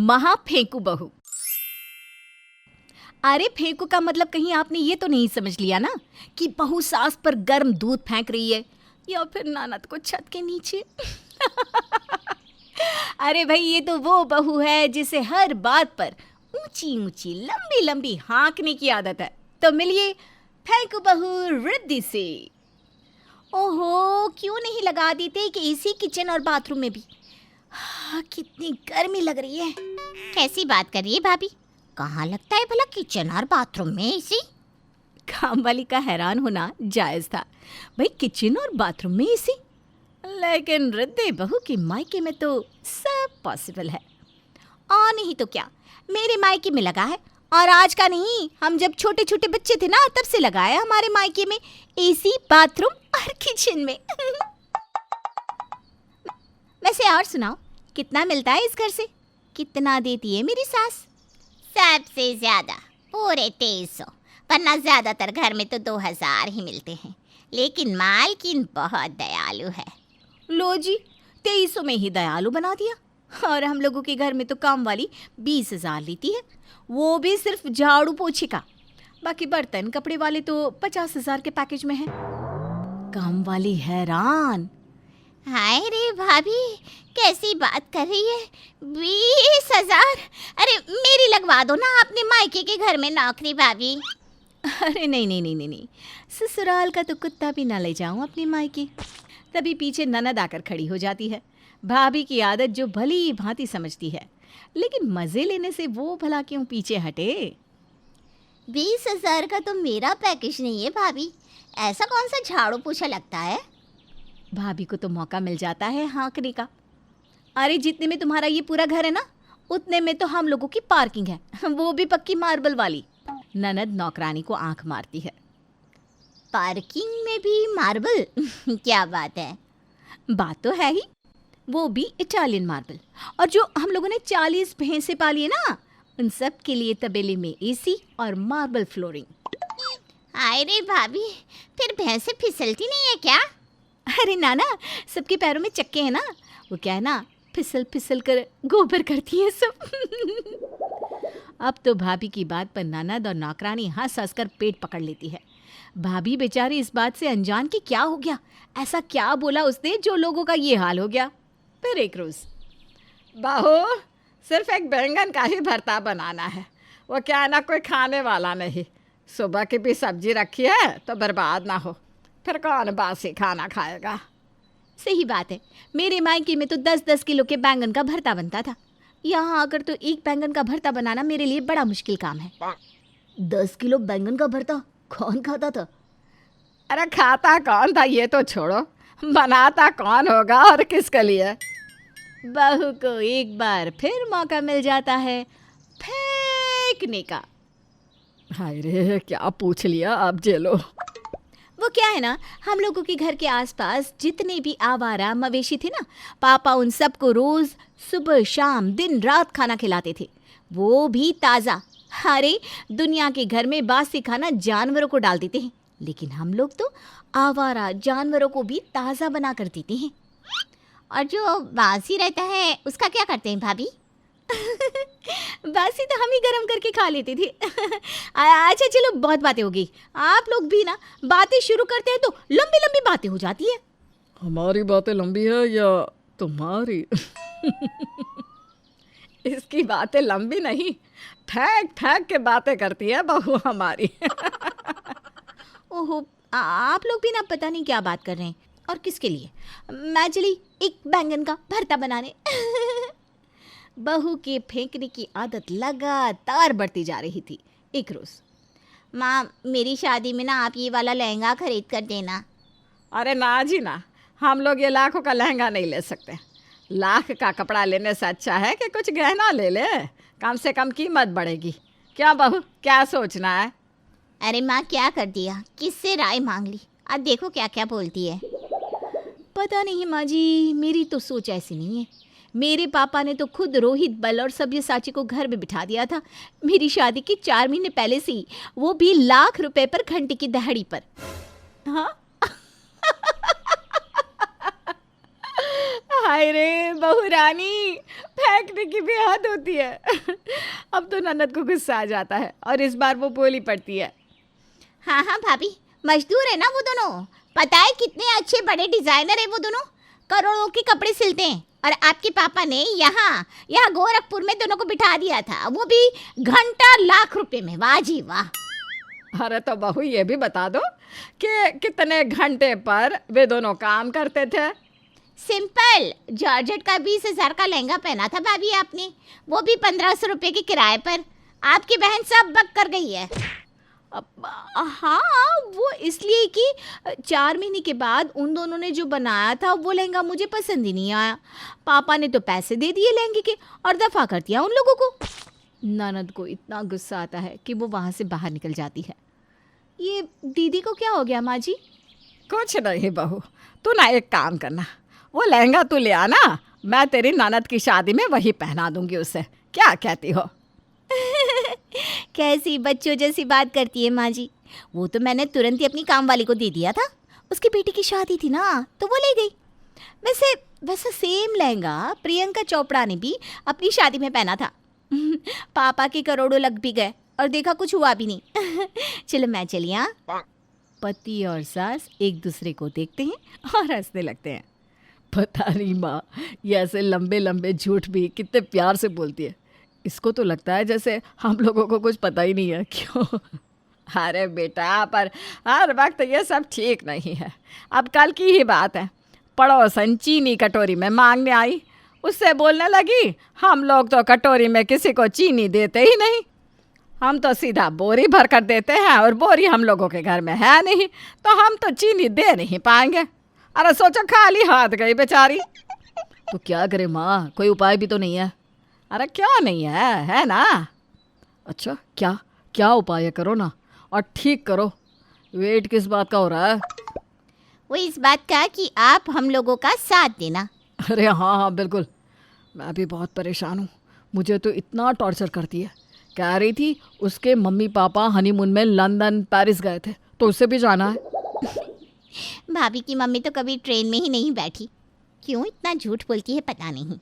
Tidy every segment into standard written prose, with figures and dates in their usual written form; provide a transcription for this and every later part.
महा फेंकू बहू। अरे फेंकू का मतलब कहीं आपने ये तो नहीं समझ लिया ना कि बहू सास पर गर्म दूध फेंक रही है या फिर ननद को छत के नीचे। अरे भाई ये तो वो बहू है जिसे हर बात पर ऊंची ऊंची लंबी लंबी हाँकने की आदत है। तो मिलिए फेंकू बहू रिद्धि से। ओहो, क्यों नहीं लगा देते कि इसी किचन और बाथरूम में भी। हाँ, कितनी गर्मी लग रही है। कैसी बात कर रही है भाभी? कहाँ लगता है भला किचन और बाथरूम में एसी? काम वाली का हैरान होना जायज था। भाई किचन और बाथरूम में एसी, लेकिन रिद्धि बहू की मायके में तो सब पॉसिबल है। और नहीं तो क्या, मेरे मायके में लगा है। और आज का नहीं, हम जब छोटे छोटे बच्चे थे ना तब से लगा है हमारे मायके में एसी बाथरूम और किचन में। वैसे और सुनाओ, कितना मिलता है इस घर से? कितना देती है मेरी सास? सबसे ज्यादा पूरे 2300, वरना ज्यादातर घर में तो 2000 ही मिलते हैं। लेकिन मालकिन बहुत दयालु है। लो जी, 2300 में ही दयालु बना दिया। और हम लोगों के घर में तो काम वाली 20,000 लेती है, वो भी सिर्फ झाड़ू पोछे का। बाकी बर्तन कपड़े वाले तो 50,000 के पैकेज में है। काम वाली हैरान। हाय रे भाभी, कैसी बात कर रही है? 20,000? अरे मेरी लगवा दो ना अपने मायके के घर में नौकरी भाभी। अरे नहीं नहीं नहीं नहीं नहीं, ससुराल का तो कुत्ता भी ना ले जाऊं अपनी मायके। तभी पीछे ननद आकर खड़ी हो जाती है। भाभी की आदत जो भली भांति समझती है, लेकिन मजे लेने से वो भला क्यों पीछे हटे। 20,000 का तो मेरा पैकेज नहीं है भाभी। ऐसा कौन सा झाड़ू पोछा लगता है? भाभी को तो मौका मिल जाता है हाँकने का। अरे जितने में तुम्हारा ये पूरा घर है ना, उतने में तो हम लोगों की पार्किंग है, वो भी पक्की मार्बल वाली। ननद नौकरानी को आंख मारती है। पार्किंग में भी मार्बल? क्या बात है। बात तो है ही, वो भी इटालियन मार्बल। और जो हम लोगों ने 40 भैंसे पाली है ना, उन सब के लिए तबेले में एसी और मार्बल फ्लोरिंग। हाय रे भाभी, फिर भैंसे फिसलती नहीं है क्या? अरे नाना, सबके पैरों में चक्के हैं ना, वो क्या है ना, फिसल फिसल कर गोबर करती है सब। अब तो भाभी की बात पर ननद और नौकरानी हंस हंस कर पेट पकड़ लेती है। भाभी बेचारी इस बात से अनजान कि क्या हो गया, ऐसा क्या बोला उसने जो लोगों का ये हाल हो गया। फिर एक रोज, बहू सिर्फ एक बैंगन का ही भरता बनाना है, वो क्या है ना कोई खाने वाला नहीं। सुबह की भी सब्जी रखी है तो बर्बाद ना हो, फिर कौन बासी खाना खाएगा। सही बात है, मेरे मायके में तो 10-10 किलो के बैंगन का भरता बनता था। यहाँ आकर तो एक बैंगन का भरता बनाना मेरे लिए बड़ा मुश्किल काम है। 10 किलो बैंगन का भरता कौन खाता था? अरे खाता कौन था ये तो छोड़ो, बनाता कौन होगा और किसके लिए। बहू को एक बार फिर मौका मिल जाता है फेंकने का। हाय रे, क्या पूछ लिया अब जेलो। वो क्या है ना, हम लोगों के घर के आसपास जितने भी आवारा मवेशी थे ना, पापा उन सबको रोज सुबह शाम दिन रात खाना खिलाते थे, वो भी ताज़ा। अरे दुनिया के घर में बासी खाना जानवरों को डाल देते हैं, लेकिन हम लोग तो आवारा जानवरों को भी ताज़ा बना कर देते हैं। और जो बासी रहता है उसका क्या करते हैं भाभी? बासी तो हम ही गरम करके खा लेते थे। अच्छा चलो, बहुत बातें हो गई। आप लोग भी ना बातें शुरू करते हैं तो लंबी लंबी बातें हो जाती है। हमारी बातें लंबी है या तुम्हारी? इसकी बातें लंबी नहीं, फेंक फेंक के बातें करती है बहू हमारी। ओहो, आप लोग भी ना पता नहीं क्या बात कर रहे हैं और किसके लिए। मैं चली एक बैंगन का भरता बनाने। बहू के फेंकने की आदत लगातार बढ़ती जा रही थी। एक रोज, माँ मेरी शादी में ना आप ये वाला लहंगा खरीद कर देना। अरे ना जी ना, हम लोग ये लाखों का लहंगा नहीं ले सकते। लाख का कपड़ा लेने से अच्छा है कि कुछ गहना ले ले, कम से कम कीमत बढ़ेगी। क्या बहू, क्या सोचना है? अरे माँ क्या कर दिया, किससे राय मांग ली, अब देखो क्या क्या बोलती है। पता नहीं माँ जी, मेरी तो सोच ऐसी नहीं है। मेरे पापा ने तो खुद रोहित बल और सब्यसाची को घर में बिठा दिया था मेरी शादी के 4 महीने पहले से ही, वो भी लाख रुपए पर घंटे की दहाड़ी पर। हाँ। हाय रे बहू रानी, फेंकने की भी हद होती है। अब तो ननद को गुस्सा आ जाता है और इस बार वो बोली पड़ती है। हाँ हाँ भाभी, मजदूर है ना वो दोनों। पता है कितने अच्छे बड़े डिजाइनर है वो दोनों, करोड़ों के कपड़े सिलते हैं। और आपके पापा ने यहाँ यहाँ गोरखपुर में दोनों को बिठा दिया था, वो भी घंटा लाख रुपए में। वाह जी वाह। अरे तो बहू ये भी बता दो कि कितने घंटे पर वे दोनों काम करते थे। सिंपल जॉर्जेट का 20,000 का लहंगा पहना था भाभी आपने, वो भी 1,500 रुपए के किराए पर। आपकी बहन सब बक कर गई है। हाँ, वो इसलिए कि 4 महीने के बाद उन दोनों ने जो बनाया था वो लहंगा मुझे पसंद ही नहीं आया। पापा ने तो पैसे दे दिए लहंगे के और दफ़ा कर दिया उन लोगों को। ननद को इतना गुस्सा आता है कि वो वहाँ से बाहर निकल जाती है। ये दीदी को क्या हो गया माँ जी? कुछ नहीं बहू, तू ना एक काम करना, वो लहंगा तू ले आना, मैं तेरी ननद की शादी में वही पहना दूंगी उसे। क्या कहती हो? कैसी बच्चों जैसी बात करती है माँ जी। वो तो मैंने तुरंत ही अपनी काम वाली को दे दिया था, उसकी बेटी की शादी थी ना तो वो ले गई। वैसे सेम लहंगा प्रियंका चोपड़ा ने भी अपनी शादी में पहना था। पापा के करोड़ों लग भी गए और देखा कुछ हुआ भी नहीं। चलो मैं चली। हाँ, पति और सास एक दूसरे को देखते हैं और हंसने लगते हैं। पता नहीं माँ, ये ऐसे लंबे लंबे झूठ भी कितने प्यार से बोलती है। इसको तो लगता है जैसे हम लोगों को कुछ पता ही नहीं है। क्यों? अरे बेटा, पर हर वक्त ये सब ठीक नहीं है। अब कल की ही बात है, पड़ोसन चीनी कटोरी में मांगने आई, उससे बोलने लगी हम लोग तो कटोरी में किसी को चीनी देते ही नहीं, हम तो सीधा बोरी भर कर देते हैं और बोरी हम लोगों के घर में है नहीं, तो हम तो चीनी दे नहीं पाएंगे। अरे सोचो, खाली हाथ गई बेचारी। तो क्या करे माँ, कोई उपाय भी तो नहीं है? अरे क्यों नहीं है ना? अच्छा, क्या उपाय है? करो ना और ठीक करो। वेट किस बात का हो रहा है? वो इस बात का कि आप हम लोगों का साथ देना। अरे हाँ बिल्कुल, मैं भी बहुत परेशान हूँ। मुझे तो इतना टॉर्चर करती है। कह रही थी उसके मम्मी पापा हनीमून में लंदन पेरिस गए थे तो उसे भी जाना है। भाभी की मम्मी तो कभी ट्रेन में ही नहीं बैठी, क्यों इतना झूठ बोलती है पता नहीं।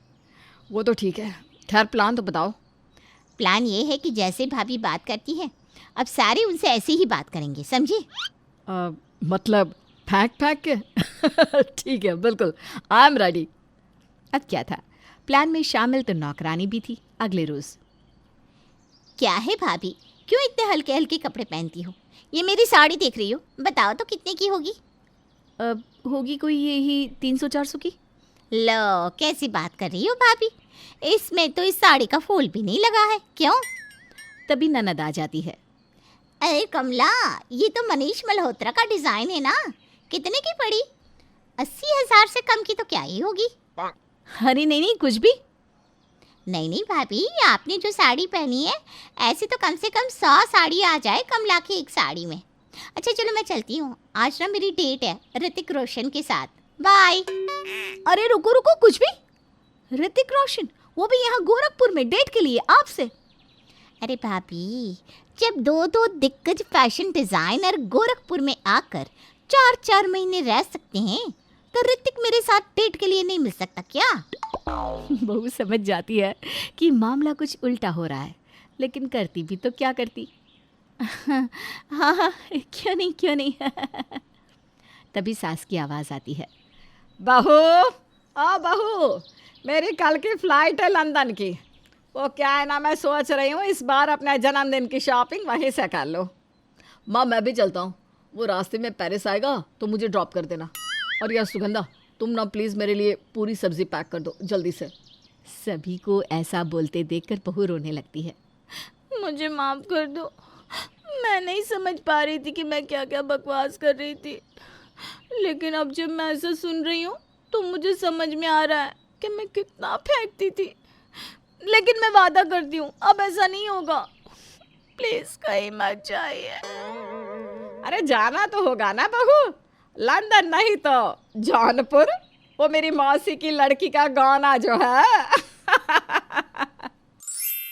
वो तो ठीक है, खैर प्लान तो बताओ। प्लान ये है कि जैसे भाभी बात करती है अब सारे उनसे ऐसे ही बात करेंगे, समझे? मतलब फेंक के? ठीक है, बिल्कुल, आई एम रेडी। अब क्या था, प्लान में शामिल तो नौकरानी भी थी। अगले रोज़, क्या है भाभी, क्यों इतने हल्के हल्के कपड़े पहनती हो? ये मेरी साड़ी देख रही हो, बताओ तो कितने की होगी? होगी कोई यही 300-400 की। लो कैसी बात कर रही हो भाभी, इसमें तो इस साड़ी का फूल भी नहीं लगा है। क्यों? तभी ननद आ जाती है। अरे कमला, ये तो मनीष मल्होत्रा का डिज़ाइन है ना, कितने की पड़ी? 80,000 से कम की तो क्या ही होगी। अरे नहीं, कुछ भी नहीं भाभी, आपने जो साड़ी पहनी है ऐसे तो कम से कम 100 साड़ी आ जाए कमला की एक साड़ी में। अच्छा चलो मैं चलती हूँ, आज ना मेरी डेट है ऋतिक रोशन के साथ। बाय। अरे रुको, कुछ भी? ऋतिक रोशन, वो भी यहाँ गोरखपुर में डेट के लिए आपसे? अरे भाभी, जब दो दिग्गज फैशन डिज़ाइनर गोरखपुर में आकर 4 महीने रह सकते हैं तो ऋतिक मेरे साथ डेट के लिए नहीं मिल सकता क्या? बहू समझ जाती है कि मामला कुछ उल्टा हो रहा है, लेकिन करती भी तो क्या करती। हाँ, क्यों नहीं। तभी सास की आवाज़ आती है। बहू, मेरी कल की फ़्लाइट है लंदन की। वो क्या है ना, मैं सोच रही हूँ इस बार अपने जन्मदिन की शॉपिंग वहीं से कर लो। माँ मैं भी चलता हूँ, वो रास्ते में पेरिस आएगा तो मुझे ड्रॉप कर देना। और यार सुगंधा, तुम ना प्लीज़ मेरे लिए पूरी सब्ज़ी पैक कर दो जल्दी से। सभी को ऐसा बोलते देखकर बहू रोने लगती है। मुझे माफ़ कर दो, मैं नहीं समझ पा रही थी कि मैं क्या क्या बकवास कर रही थी, लेकिन अब जब मैं ऐसा सुन रही हूँ तो मुझे समझ में आ रहा है कि मैं कितना फेंकती थी। लेकिन मैं वादा करती हूँ अब ऐसा नहीं होगा। प्लीज़ कहीं मत जाइए। अरे जाना तो होगा ना बहू, लंदन नहीं तो जौनपुर, वो मेरी मौसी की लड़की का गाना जो है।